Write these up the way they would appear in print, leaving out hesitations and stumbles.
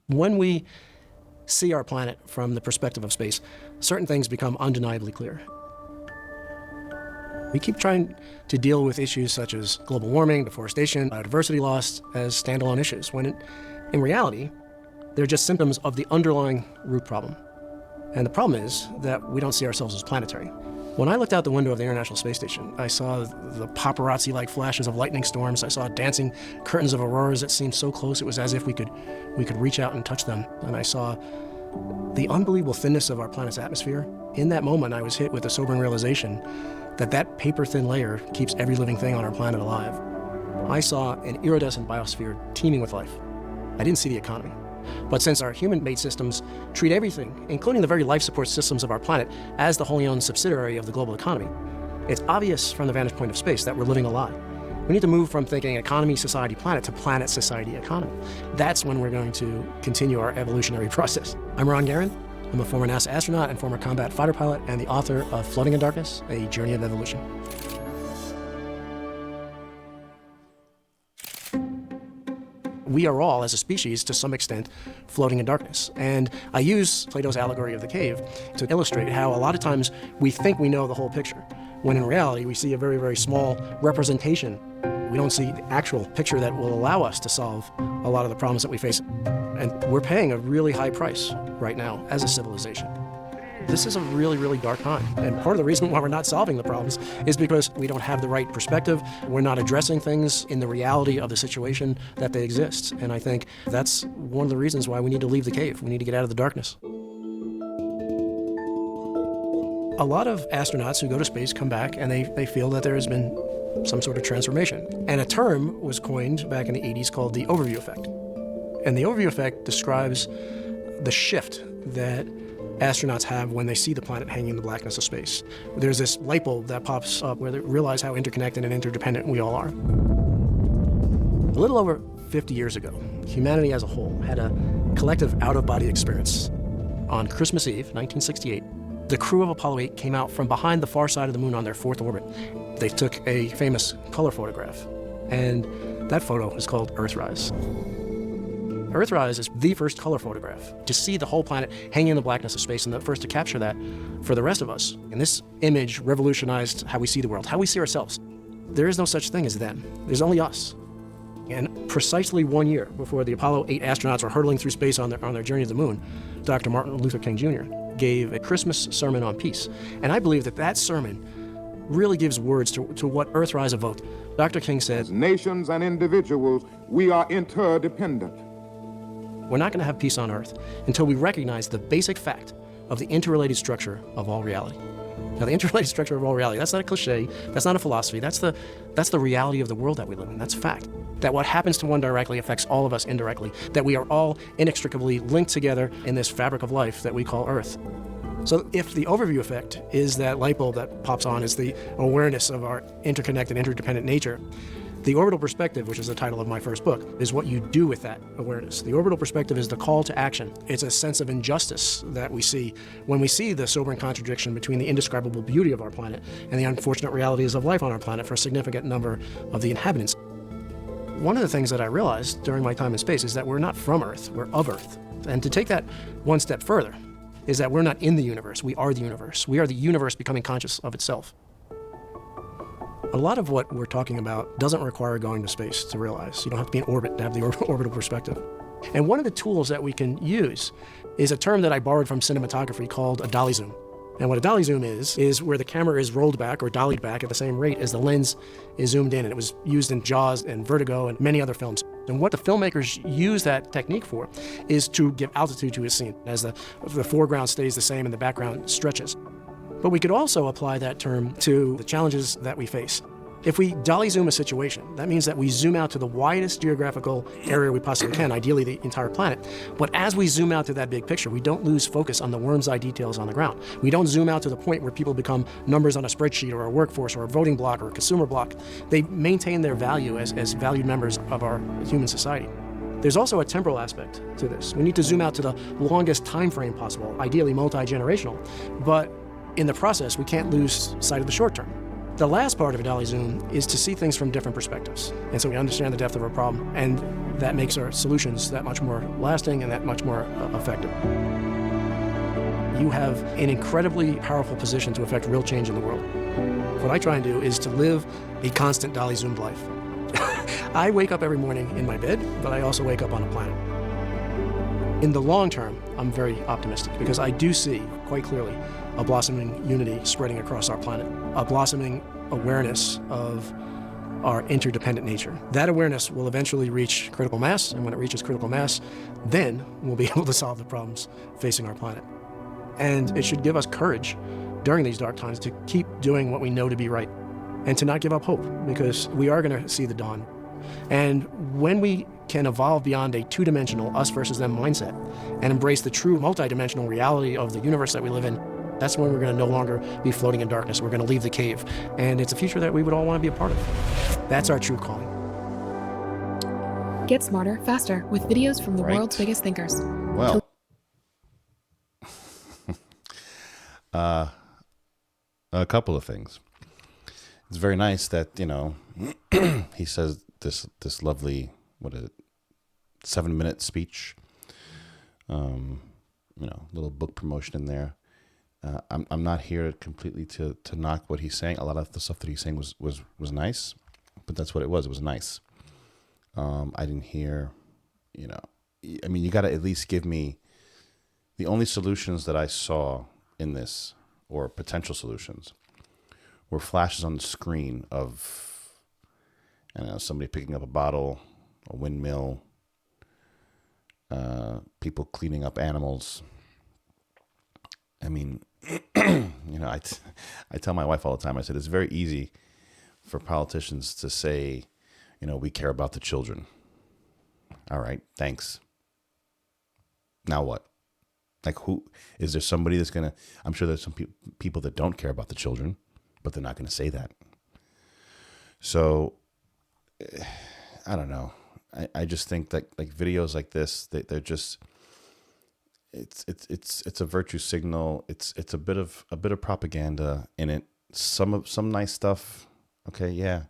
When we see our planet from the perspective of space, certain things become undeniably clear. We keep trying to deal with issues such as global warming, deforestation, biodiversity loss as standalone issues, when in reality, they're just symptoms of the underlying root problem. And the problem is that we don't see ourselves as planetary. When I looked out the window of the International Space Station, I saw the paparazzi-like flashes of lightning storms. I saw dancing curtains of auroras that seemed so close it was as if we could reach out and touch them. And I saw the unbelievable thinness of our planet's atmosphere. In that moment, I was hit with the sobering realization that that paper-thin layer keeps every living thing on our planet alive. I saw an iridescent biosphere teeming with life. I didn't see the economy. But since our human-made systems treat everything, including the very life support systems of our planet, as the wholly owned subsidiary of the global economy, it's obvious from the vantage point of space that we're living a lie. We need to move from thinking economy, society, planet to planet, society, economy. That's when we're going to continue our evolutionary process. I'm Ron Garan. I'm a former NASA astronaut and former combat fighter pilot and the author of Floating in Darkness, A Journey of Evolution. We are all, as a species, to some extent, floating in darkness. And I use Plato's allegory of the cave to illustrate how a lot of times we think we know the whole picture, when in reality we see a very, very small representation. We don't see the actual picture that will allow us to solve a lot of the problems that we face. And we're paying a really high price right now as a civilization. This is a really, really dark time. And part of the reason why we're not solving the problems is because we don't have the right perspective. We're not addressing things in the reality of the situation that they exist. And I think that's one of the reasons why we need to leave the cave. We need to get out of the darkness. A lot of astronauts who go to space come back and they feel that there has been some sort of transformation. And a term was coined back in the 80s called the overview effect. And the overview effect describes the shift that astronauts have when they see the planet hanging in the blackness of space. There's this light bulb that pops up where they realize how interconnected and interdependent we all are. A little over 50 years ago, humanity as a whole had a collective out-of-body experience. On Christmas Eve, 1968, the crew of Apollo 8 came out from behind the far side of the moon on their fourth orbit. They took a famous color photograph, and that photo is called Earthrise. Earthrise is the first color photograph to see the whole planet hanging in the blackness of space, and the first to capture that for the rest of us. And this image revolutionized how we see the world, how we see ourselves. There is no such thing as them. There's only us. And precisely 1 year before the Apollo 8 astronauts were hurtling through space on their journey to the moon, Dr. Martin Luther King Jr. gave a Christmas sermon on peace. And I believe that sermon really gives words to what Earthrise evoked. Dr. King said, "As nations and individuals, we are interdependent. We're not going to have peace on Earth until we recognize the basic fact of the interrelated structure of all reality." Now, the interrelated structure of all reality, that's not a cliche, that's not a philosophy, that's the reality of the world that we live in, that's fact. That what happens to one directly affects all of us indirectly, that we are all inextricably linked together in this fabric of life that we call Earth. So if the overview effect is that light bulb that pops on, is the awareness of our interconnected, interdependent nature, the orbital perspective, which is the title of my first book, is what you do with that awareness. The orbital perspective is the call to action. It's a sense of injustice that we see when we see the sobering contradiction between the indescribable beauty of our planet and the unfortunate realities of life on our planet for a significant number of the inhabitants. One of the things that I realized during my time in space is that we're not from Earth, we're of Earth. And to take that one step further is that we're not in the universe, we are the universe. We are the universe becoming conscious of itself. A lot of what we're talking about doesn't require going to space to realize. You don't have to be in orbit to have the orbital perspective. And one of the tools that we can use is a term that I borrowed from cinematography called a dolly zoom. And what a dolly zoom is where the camera is rolled back or dollied back at the same rate as the lens is zoomed in. And it was used in Jaws and Vertigo and many other films. And what the filmmakers use that technique for is to give altitude to a scene as the foreground stays the same and the background stretches. But we could also apply that term to the challenges that we face. If we dolly zoom a situation, that means that we zoom out to the widest geographical area we possibly can, ideally the entire planet. But as we zoom out to that big picture, we don't lose focus on the worm's eye details on the ground. We don't zoom out to the point where people become numbers on a spreadsheet or a workforce or a voting block or a consumer block. They maintain their value as valued members of our human society. There's also a temporal aspect to this. We need to zoom out to the longest time frame possible, ideally multi-generational. But in the process, we can't lose sight of the short term. The last part of a dolly zoom is to see things from different perspectives. And so we understand the depth of our problem. And that makes our solutions that much more lasting and that much more effective. You have an incredibly powerful position to affect real change in the world. What I try and do is to live a constant Dolly zoomed life. I wake up every morning in my bed, but I also wake up on a planet. In the long term, I'm very optimistic because I do see quite clearly a blossoming unity spreading across our planet, a blossoming awareness of our interdependent nature. That awareness will eventually reach critical mass, and when it reaches critical mass, then we'll be able to solve the problems facing our planet. And it should give us courage during these dark times to keep doing what we know to be right and to not give up hope, because we are going to see the dawn. And when we can evolve beyond a two-dimensional us versus them mindset and embrace the true multidimensional reality of the universe that we live in, that's when we're going to no longer be floating in darkness. We're going to leave the cave. And it's a future that we would all want to be a part of. That's our true calling. Get smarter, faster with videos from the world's biggest thinkers. Well, a couple of things. It's very nice that, he says this lovely, 7-minute speech, little book promotion in there. I'm not here completely to knock what he's saying. A lot of the stuff that he's saying was nice, but that's what it was. It was nice. I didn't hear, you got to at least give me the only solutions that I saw in this, or potential solutions, were flashes on the screen of, somebody picking up a bottle, a windmill, people cleaning up animals. I tell my wife all the time, I said, it's very easy for politicians to say, we care about the children. All right, thanks. Now what? Like, who is there? Somebody that's going to, I'm sure there's some people that don't care about the children, but they're not going to say that. So I don't know. I just think that like videos like this, they're just, it's a virtue signal. It's a bit of propaganda in it. Some nice stuff. Okay. Yeah.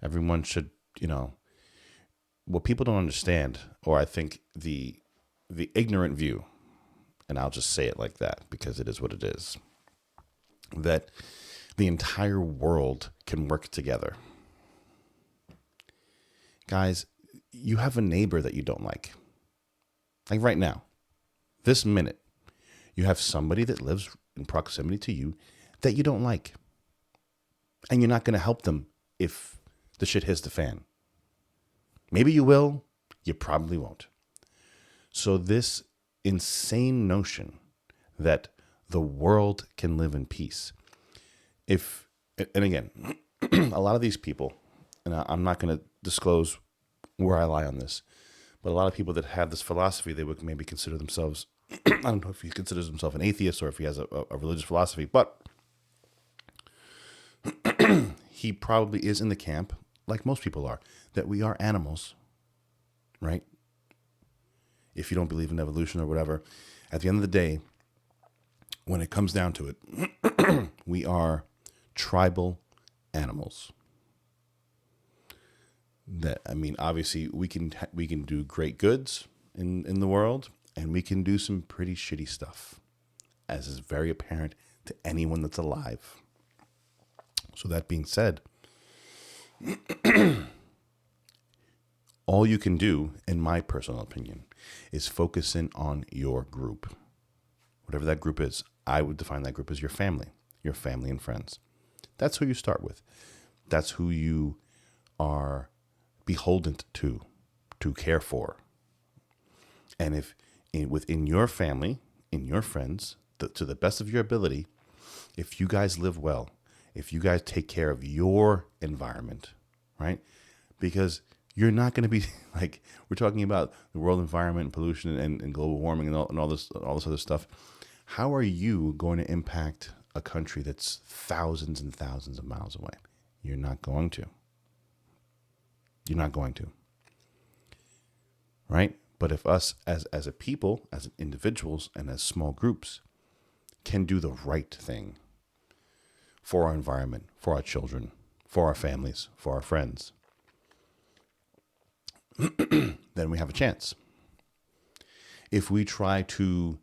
Everyone should, what people don't understand, or I think the ignorant view, and I'll just say it like that because it is what it is, that the entire world can work together. Guys, you have a neighbor that you don't like. Like right now, this minute, you have somebody that lives in proximity to you that you don't like. And you're not going to help them if the shit hits the fan. Maybe you will, you probably won't. So this insane notion that the world can live in peace. And again, a lot of these people, and I'm not going to disclose where I lie on this, but a lot of people that have this philosophy, they would maybe consider themselves, I don't know if he considers himself an atheist or if he has a religious philosophy, but he probably is in the camp, like most people are, that we are animals, right? If you don't believe in evolution or whatever, at the end of the day, when it comes down to it, we are tribal animals. Obviously we can do great goods in the world, and we can do some pretty shitty stuff, as is very apparent to anyone that's alive. So that being said, all you can do, in my personal opinion, is focus in on your group. Whatever that group is, I would define that group as your family and friends. That's who you start with. That's who you are beholden to care for. And if within your family, in your friends, to the best of your ability, if you guys live well, if you guys take care of your environment, right? Because you're not going to be like, we're talking about the world environment and pollution and global warming and all this other stuff. How are you going to impact a country that's thousands and thousands of miles away? You're not going to. You're not going to. Right? But if us as a people, as individuals, and as small groups can do the right thing for our environment, for our children, for our families, for our friends, then we have a chance. If we try to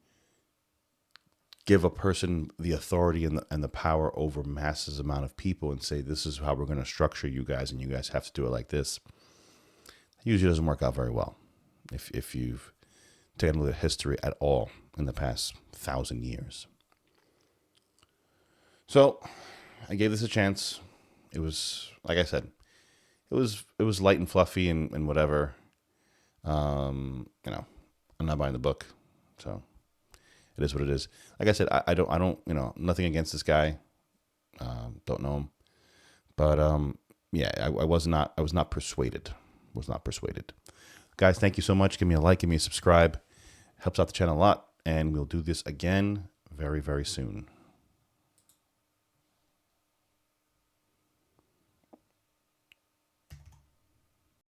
give a person the authority and the power over masses amount of people and say, this is how we're going to structure you guys, and you guys have to do it like this, it usually doesn't work out very well. If you've taken a look at history at all in the past 1,000 years. So I gave this a chance. It was, like I said, it was light and fluffy and whatever. I'm not buying the book, so it is what it is. Like I said, I don't, nothing against this guy. Don't know him, but I was not persuaded. Guys, thank you so much. Give me a like, give me a subscribe. Helps out the channel a lot, and we'll do this again very, very soon.